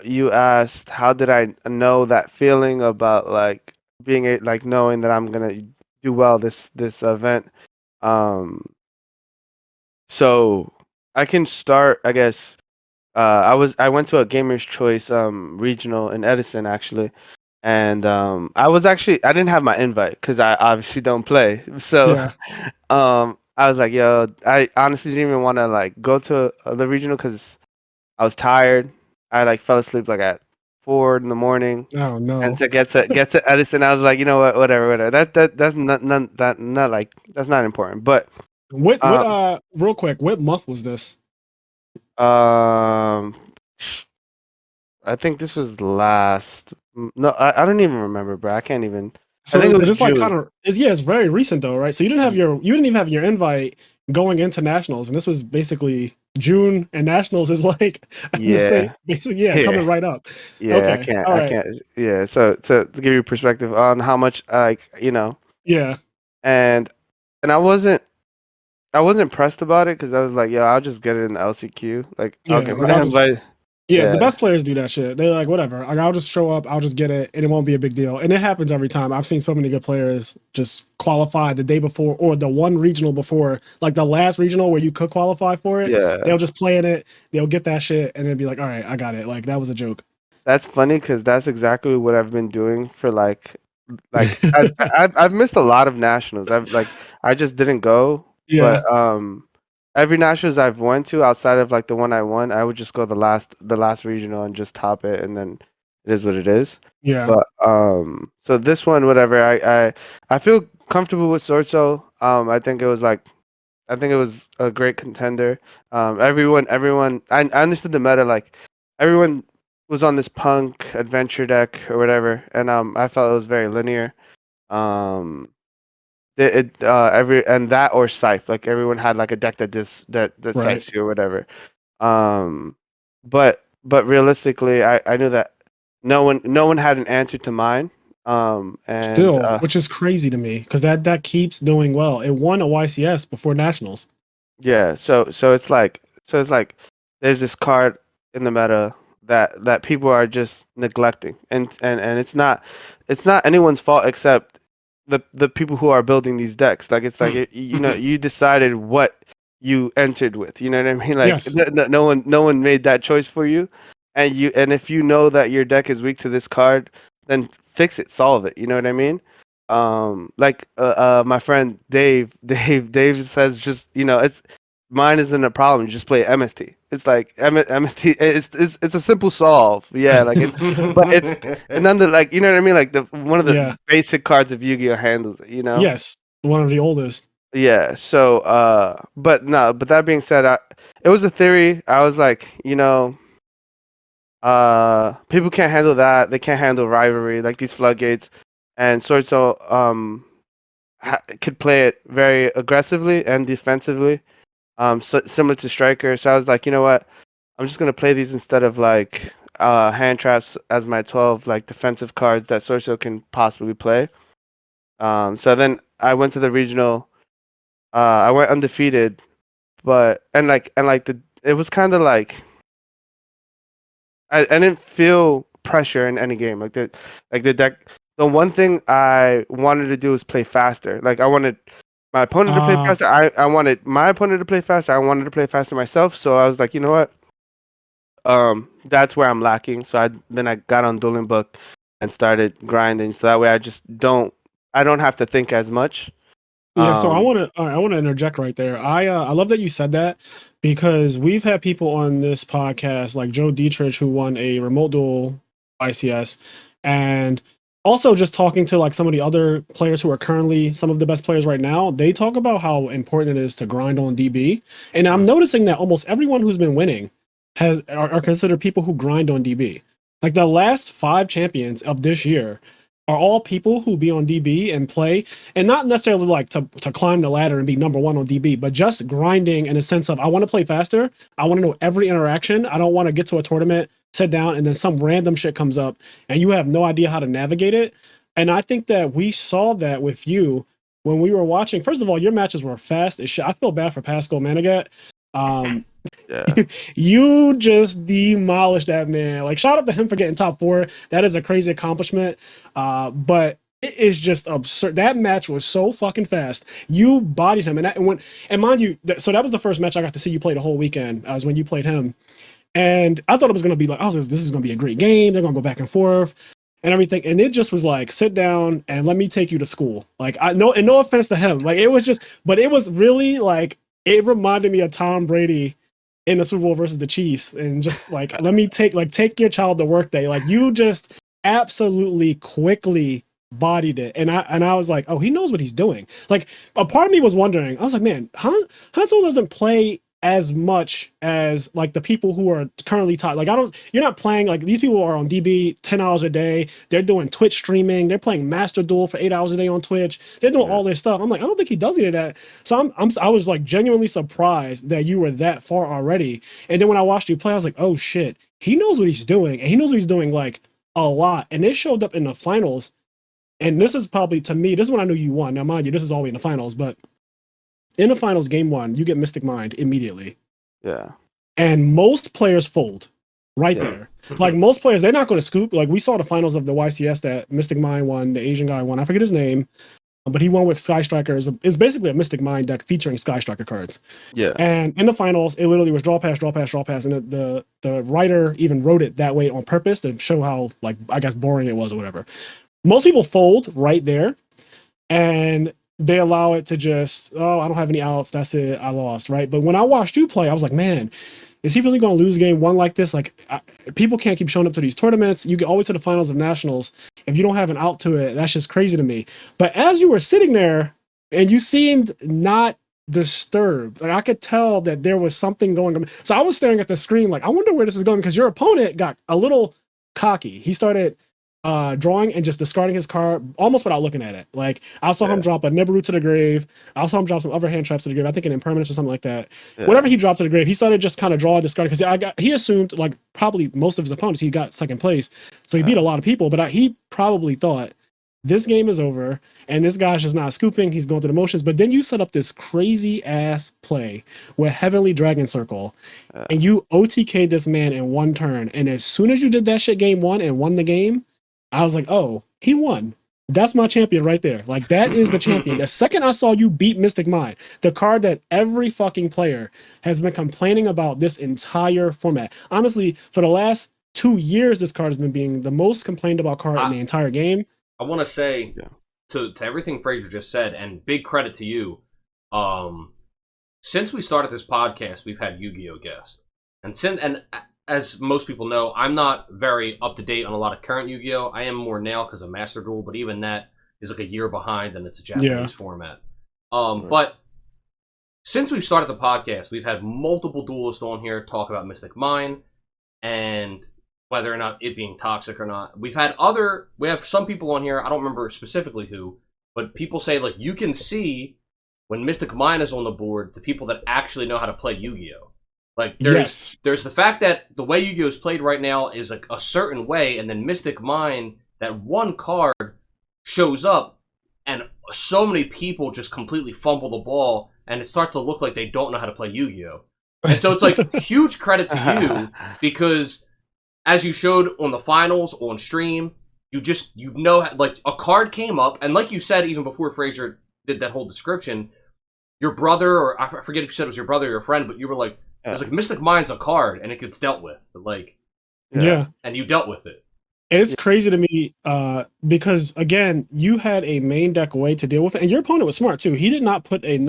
you asked how did I know that feeling about like like knowing that I'm gonna do well this event. Um, so I can start, I guess. I went to a Gamers Choice regional in Edison actually, and I didn't have my invite because I obviously don't play. So Yeah. I was like, yo, I honestly didn't even want to like go to the regional because I was tired. I like fell asleep like at 4 in the morning, Oh and no. to get to Edison, I was like, you know what, whatever. That's not like that's not important. But What um real quick, what month was this? um, I think this was last. No, I don't even remember, bro. I can't even. I think So, it but was it's like June. kind of is yeah, it's very recent though, right? So you didn't even have your invite going into nationals, and this was basically June, and nationals is like in the same Yeah, basically yeah, yeah, coming right up. yeah. Okay, all I right, can't. Yeah. So to give you perspective on how much like yeah, and I wasn't pressed about it because I was like, yo, I'll just get it in the LCQ. Like I'll yeah. get Like my I'll just invite. yeah, the Yeah, best players do that shit. They're like whatever. Like I'll just show up, I'll just get it, and it won't be a big deal. And it happens every time. I've seen so many good players just qualify the day before or the one regional before, like the last regional where you could qualify for it. yeah. They'll just play in it, they'll get that shit, and then be like, all right, I got it. Like that was a joke. That's funny because that's exactly what I've been doing for like I've missed a lot of nationals. I just didn't go, Yeah, but every nationals I've went to outside of like the one I won, I would just go the last regional and just top it, and then it is what it is. yeah, But so this one, whatever, I feel comfortable with Sorso. I think it was a great contender. I understood the meta. Like everyone was on this punk adventure deck or whatever, and I felt it was very linear. Um, every and that or Scythe. Like everyone had like a deck that right. scythes you or whatever. Um, but realistically, I knew that no one had an answer to mine. And Still, which is crazy to me because that keeps doing well. It won a YCS before nationals. Yeah, so it's like there's this card in the meta that people are just neglecting, and it's not anyone's fault except the people who are building these decks. Like it's like you decided what you entered with. You know what I mean? Like Yes. no one made that choice for you, and if you know that your deck is weak to this card, then fix it, solve it. You know what I mean? My friend Dave says just it's mine isn't a problem. You just play MST. It's like MST. It's a simple solve. Yeah, like it's but it's and then the like you know what I mean. Like the one of the Yeah. basic cards of Yu-Gi-Oh handles it. You know. Yes. One of the oldest. Yeah. So but no. But that being said, it was a theory. I was like, people can't handle that. They can't handle rivalry like these floodgates, and Sorso could play it very aggressively and defensively so, similar to Striker. So I was like, you know what? I'm just gonna play these instead of like hand traps as my 12 like defensive cards that Sorso can possibly play. So then I went to the regional. I went undefeated, but and like the it was kind of like I didn't feel pressure in any game. Like the deck. The one thing I wanted to do was play faster. Like I wanted my opponent to play Uh faster. I wanted my opponent to play faster. I wanted to play faster myself. So I was like, you know what? That's where I'm lacking. So then I got on Dueling Book and started grinding. So that way I don't have to think as much. yeah, so Um, I want to interject right there. I love that you said that because we've had people on this podcast like Joe Dietrich who won a remote duel ICS and also just talking to like some of the other players who are currently some of the best players right now, they talk about how important it is to grind on DB. And I'm noticing that almost everyone who's been winning are considered people who grind on DB. Like the last 5 champions of this year are all people who be on DB and play and not necessarily like to climb the ladder and be number one on DB, but just grinding in a sense of I want to play faster. I want to know every interaction. I don't want to get to a tournament, sit down, and then some random shit comes up and you have no idea how to navigate it. And I think that we saw that with you when we were watching. First of all, your matches were fast as shit. I feel bad for Pascal Manigat. Um, Yeah. You just demolished that man. Like, shout out to him for getting top 4. That is a crazy accomplishment. But it is just absurd. That match was so fucking fast. You bodied him, and mind you, so that was the first match I got to see you play the whole weekend. Was when you played him, and I thought it was gonna be like, oh, this is gonna be a great game. They're gonna go back and forth and everything, and it just was like, sit down and let me take you to school. Like, and no offense to him, like it was just, but it was really like it reminded me of Tom Brady in the Super Bowl versus the Chiefs, and just like let me take your child to work day. Like you just absolutely quickly bodied it, and I was like, oh, he knows what he's doing. Like a part of me was wondering, I was like, man, Hansel doesn't play as much as like the people who are currently taught. Like you're not playing like these people are on DB 10 hours a day. They're doing Twitch streaming. They're playing Master Duel for 8 hours a day on Twitch. They're doing all this stuff. I'm like, I don't think he does any of that. So I was like genuinely surprised that you were that far already. And then when I watched you play, I was like, oh shit, he knows what he's doing, and he knows what he's doing like a lot. And it showed up in the finals. And this is probably, to me, this is when I knew you won. Now, mind you, this is all the way in the finals, but in the finals, game 1, you get Mystic Mind immediately. Yeah. And most players fold right there. Like most players, they're not going to scoop. Like we saw the finals of the YCS that Mystic Mind won, the Asian guy won. I forget his name, but he won with Sky Striker. It's basically a Mystic Mind deck featuring Sky Striker cards. Yeah. And in the finals, it literally was draw pass, draw pass, draw pass. And the writer even wrote it that way on purpose to show how, like, I guess boring it was or whatever. Most people fold right there. And they allow it to just, oh, I don't have any outs. That's it. I lost, right? But when I watched you play, I was like, man, is he really going to lose game 1 like this? Like, people can't keep showing up to these tournaments. You get all the way to the finals of nationals. If you don't have an out to it, that's just crazy to me. But as you were sitting there and you seemed not disturbed, like I could tell that there was something going on. So I was staring at the screen like, I wonder where this is going, because your opponent got a little cocky. He started drawing and just discarding his card almost without looking at it. Like I saw him drop a Nibiru to the grave. I saw him drop some other hand traps to the grave. I think an Impermanence or something like that. Whatever he dropped to the grave, he started just kind of drawing, discarding, because he assumed, like probably most of his opponents, he got second place, so he beat a lot of people. But he probably thought this game is over and this guy's just not scooping. He's going through the motions. But then you set up this crazy ass play with Heavenly Dragon Circle, and you OTK'd this man in 1 turn. And as soon as you did that shit game 1 and won the game, I was like, oh, he won. That's my champion right there. Like, that is the champion. The second I saw you beat Mystic Mind, the card that every fucking player has been complaining about this entire format. Honestly, for the last 2 years, this card has been being the most complained about card in the entire game. I want to say to everything Fraser just said, and big credit to you. Since we started this podcast, we've had Yu-Gi-Oh guests. And as most people know, I'm not very up-to-date on a lot of current Yu-Gi-Oh! I am more now because of Master Duel, but even that is like a year behind, and it's a Japanese format. But since we've started the podcast, we've had multiple duelists on here talk about Mystic Mind, and whether or not it being toxic or not. We have some people on here, I don't remember specifically who, but people say, like, you can see when Mystic Mind is on the board, the people that actually know how to play Yu-Gi-Oh! Like, there's the fact that the way Yu-Gi-Oh! Is played right now is like a certain way, and then Mystic Mind, that one card shows up, and so many people just completely fumble the ball, and it starts to look like they don't know how to play Yu-Gi-Oh! And so it's like huge credit to you, because as you showed on the finals, on stream, you know, like, a card came up, and like you said, even before Fraser did that whole description, your brother, or I forget if you said it was your brother or your friend, but you were like, it was like, Mystic Mind's a card, and it gets dealt with. Like, and you dealt with it. It's crazy to me because, again, you had a main deck way to deal with it, and your opponent was smart, too. He did not put did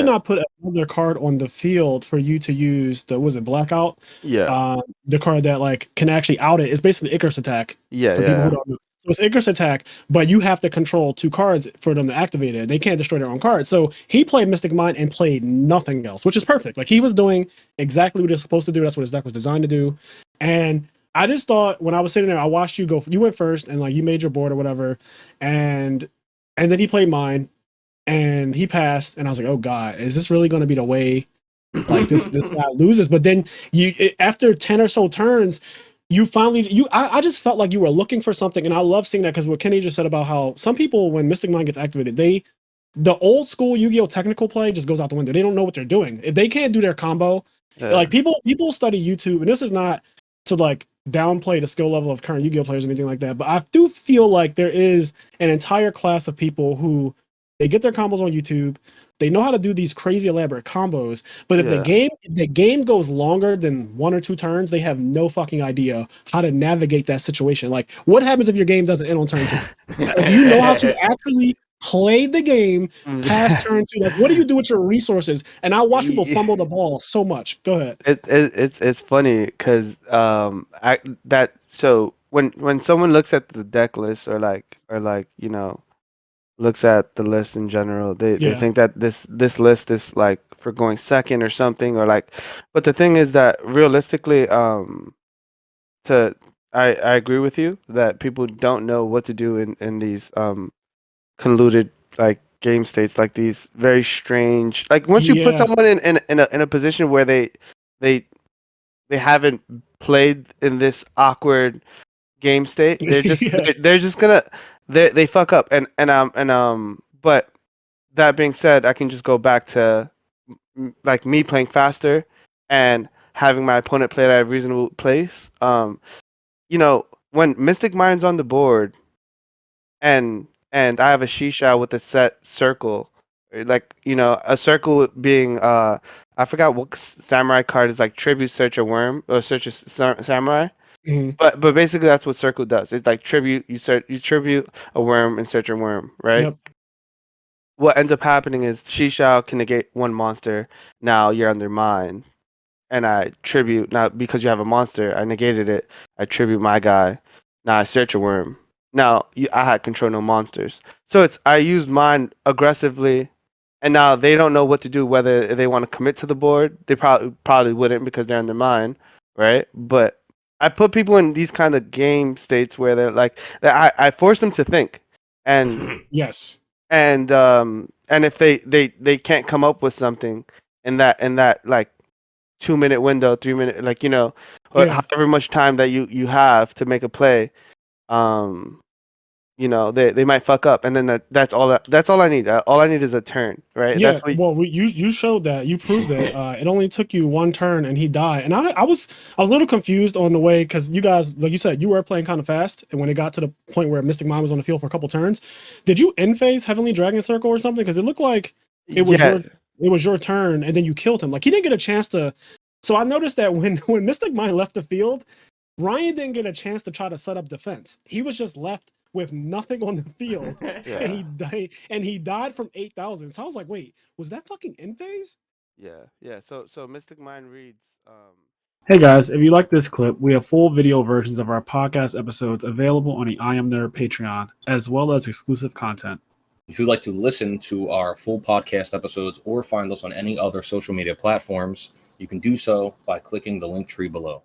not put another card on the field for you to use Blackout? Yeah. The card that, like, can actually out it. It's basically Icarus Attack. Yeah, people who don't know. So it's Icarus Attack, but you have to control 2 cards for them to activate it. They can't destroy their own card. So he played Mystic Mind and played nothing else, which is perfect. Like, he was doing exactly what he was supposed to do. That's what his deck was designed to do. And I just thought, when I was sitting there, I watched you go. You went first, and like you made your board or whatever, and then he played mine, and he passed, and I was like, oh god, is this really going to be the way? Like this guy loses. But then after 10 or so turns, you finally I just felt like you were looking for something, and I love seeing that, because what Kenny just said about how some people, when Mystic Mind gets activated, they the old school Yu-Gi-Oh technical play just goes out the window. They don't know what they're doing. If they can't do their combo, like people study YouTube, and this is not to like downplay the skill level of current Yu-Gi-Oh players or anything like that, but I do feel like there is an entire class of people who they get their combos on YouTube. They know how to do these crazy elaborate combos, but if the game goes longer than 1 or 2 turns, they have no fucking idea how to navigate that situation. Like, what happens if your game doesn't end on turn 2? Like, do you know how to actually play the game past turn 2? Like, what do you do with your resources? And I watch people fumble the ball so much. Go ahead. It's funny because so when someone looks at the deck list or like looks at the list in general, they think that this list is like for going second or something, or like, but the thing is that realistically, to I agree with you that people don't know what to do in these convoluted like game states, like these very strange, like once you put someone in a position where they haven't played in this awkward game state, they're just gonna they fuck up, and but that being said, I can just go back to like me playing faster and having my opponent play at a reasonable place. When Mystic Mind's on the board and I have a Shisha with a set circle, like a circle being I forgot what samurai card is, like tribute, search a worm, or search a samurai. But basically that's what circle does. It's like tribute, you tribute a worm and search a worm, right? Yep. What ends up happening is Shisha can negate one monster. Now you're under mine, and I tribute. Now because you have a monster, I negated it. I tribute my guy. Now I search a worm. Now I had control no monsters, so I used mine aggressively, and now they don't know what to do. Whether they want to commit to the board, they probably wouldn't because they're under mine, right? But I put people in these kind of game states where they're like, I force them to think, and yes, and if they can't come up with something in that like 2-minute window, 3-minute, like or however much time that you have to make a play, um they might fuck up, and then that's all I need. All I need is a turn, right? Yeah, That's what. well, you showed that, you proved that. It only took you 1 turn and he died. And I was a little confused on the way, because you guys, like you said, you were playing kind of fast, and when it got to the point where Mystic Mind was on the field for a couple turns, did you end phase Heavenly Dragon Circle or something? Because it looked like it was your turn, and then you killed him. Like, he didn't get a chance to. So I noticed that when Mystic Mind left the field, Ryan didn't get a chance to try to set up defense. He was just left with nothing on the field, and he died from 8,000. So I was like, wait, was that fucking end phase? Yeah. So Mystic Mind reads. Hey guys, if you like this clip, we have full video versions of our podcast episodes available on the IMNerd Patreon, as well as exclusive content. If you'd like to listen to our full podcast episodes or find us on any other social media platforms, you can do so by clicking the link tree below.